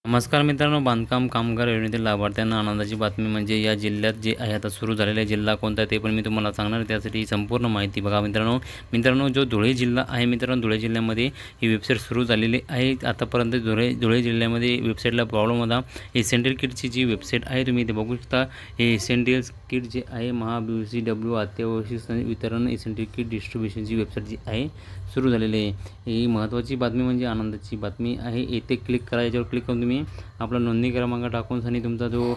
नमस्कार मित्रांनो, बांधकाम कामगार योजनेतील लाभार्थ्यांना आनंदाची बातमी म्हणजे या जिल्ह्यात जे आहे आता सुरू झालेला आहे, जिल्हा कोणता आहे ते पण मी तुम्हाला सांगणार आहे. त्यासाठी संपूर्ण माहिती बघा मित्रांनो. मित्रांनो जो धुळे जिल्हा आहे मित्रांनो, धुळे जिल्ह्यामध्ये ही वेबसाईट सुरू झालेली आहे. आतापर्यंत धुळे जिल्ह्यामध्ये वेबसाईटला प्रॉब्लेम होता. एसेंशियल किटची जी वेबसाईट आहे तुम्ही इथे बघू शकता. हे एसेंशियल किट जे आहे महाबीसीडब्ल्यू अत्यावश्यक वितरण एसेंशियल किट डिस्ट्रीब्युशनची वेबसाईट जी आहे सुरू झालेली आहे. ही महत्त्वाची बातमी म्हणजे आनंदाची बातमी आहे. येथे क्लिक करा, याच्यावर क्लिक करून तुम्ही आपला नोंदणी क्रमांक टाकून आणि तुमचा जो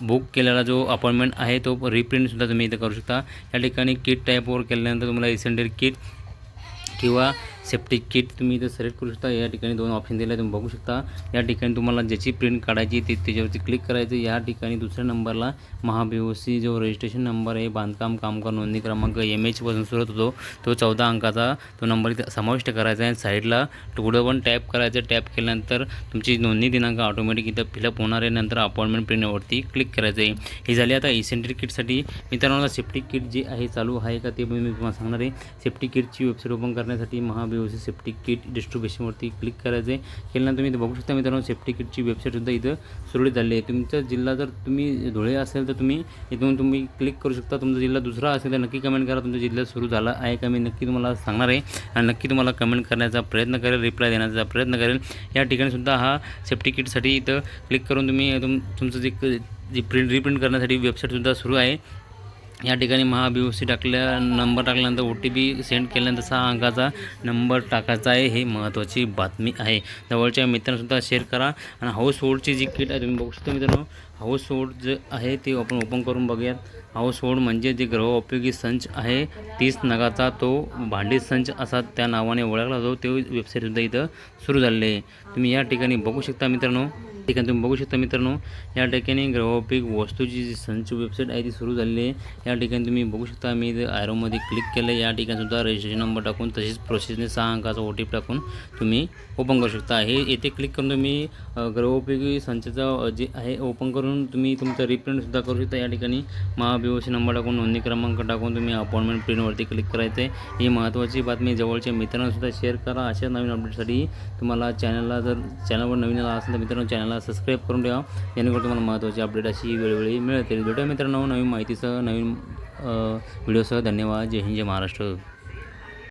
बुक केलेला जो अपॉइंटमेंट आहे तो रिप्रिंटसुद्धा तुम्ही इथे करू शकता. या ठिकाणी किट टाईपवर केल्यानंतर तुम्हाला एसेंशियल किट किंवा सेफ्टी किट तुम्ही इथे सिलेक्ट करू शकता. या ठिकाणी दोन ऑप्शन दिले तुम्ही बघू शकता. या ठिकाणी तुम्हाला ज्याची प्रिंट काढायची ती त्याच्यावरती क्लिक करायचं. या ठिकाणी दुसऱ्या नंबरला महाबीओसी जो रजिस्ट्रेशन नंबर आहे, बांधकाम कामगार नोंदणी क्रमांक MH पासून सुरू होतो तो 14 अंकाचा तो नंबर इथे समाविष्ट करायचा आहे. साईडला पुढं पण टॅप करायचं. टॅप केल्यानंतर तुमची नोंदणी दिनांक ऑटोमॅटिक इथं फिलअप होणार आहे. नंतर अपॉइंटमेंट प्रिंटवरती क्लिक करायचं आहे. ही झाली आता एसेंशियल किटसाठी. मित्रांनो सेफ्टी किट जे आहे चालू आहे का ते मी तुम्हाला सांगणार आहे. सेफ्टी किटची वेबसाईट ओपन करण्यासाठी महाबीओसी सेफ्टी किट डिस्ट्रीब्युशनवरती क्लिक करायचं आहे. केल्यानंतर तुम्ही इथं बघू शकता मित्रांनो, सेफ्टी किटची वेबसाईटसुद्धा इथं सुरळीत झाली आहे. तुमचा जिल्हा जर तुम्ही धुळे असेल तर तुम्ही इथून तुम्ही क्लिक करू शकता. तुमचा जिल्हा दुसरा असेल तर नक्की कमेंट करा तुमच्या जिल्ह्यात सुरू झाला आहे का. मी नक्की तुम्हाला सांगणार आहे आणि नक्की तुम्हाला कमेंट करण्याचा प्रयत्न करेल, रिप्लाय देण्याचा प्रयत्न करेल. या ठिकाणीसुद्धा हा सेफ्टी किटसाठी इथं क्लिक करून तुम्ही तुमचं जे रिप्रिंट करण्यासाठी वेबसाईटसुद्धा सुरू आहे. या ठिकाणी महाबीओसी नंबर टाकल्यानंतर OTP सेंड केल्यानंतर 6 अंकाचा नंबर टाकायचा आहे. हे महत्त्वाची बातमी आहे. जवळच्या मित्रांसुद्धा शेअर करा. आणि हाऊस होल्डची जी किट आहे तुम्ही बघू शकता मित्रांनो. हाऊस होल्ड जे आहे ते आपण ओपन करून बघूयात. हाऊस होल्ड म्हणजे जे गृहोपयोगी संच आहे 30 नगाचा तो भांडी संच असा त्या नावाने ओळखला जातो. ते वेबसाईटसुद्धा इथं सुरू झालेले आहे. तुम्ही या ठिकाणी बघू शकता मित्रांनो. या ठिकाणी गृहोपयोगी वस्तूची जी संच वेबसाईट आहे ती सुरू झालेली आहे. या ठिकाणी तुम्ही बघू शकता. मी इथे ॲरोमध्ये क्लिक केलं. या ठिकाणीसुद्धा रजिस्ट्रेशन नंबर टाकून तशीच प्रोसेसने 6 अंकाचा OTP टाकून तुम्ही ओपन करू शकता. हे येथे क्लिक करून तुम्ही गृहोपयोगी संचाचा जे आहे ओपन करून तुम्ही तुमचं रिप्रिंटसुद्धा करू शकता. या ठिकाणी महाबीओसी नंबर टाकून नोंदणी क्रमांक टाकून तुम्ही अपॉइंटमेंट प्रिंटवरती क्लिक करायचं आहे. ही महत्त्वाची बातमी जवळच्या मित्रांनासुद्धा शेअर करा. अशा नवीन अपडेटसाठी तुम्हाला चॅनलवर नवीन आला असेल तर मित्रांनो चॅनलला सबस्क्राईब करून ठेवा, जेणेकरून तुम्हाला महत्त्वाची अपडेट अशी वेळोवेळी मिळतील. भेटूया मित्रांनो नवीन माहितीसह नवीन व्हिडिओसह. धन्यवाद. जय हिंद, जय महाराष्ट्र.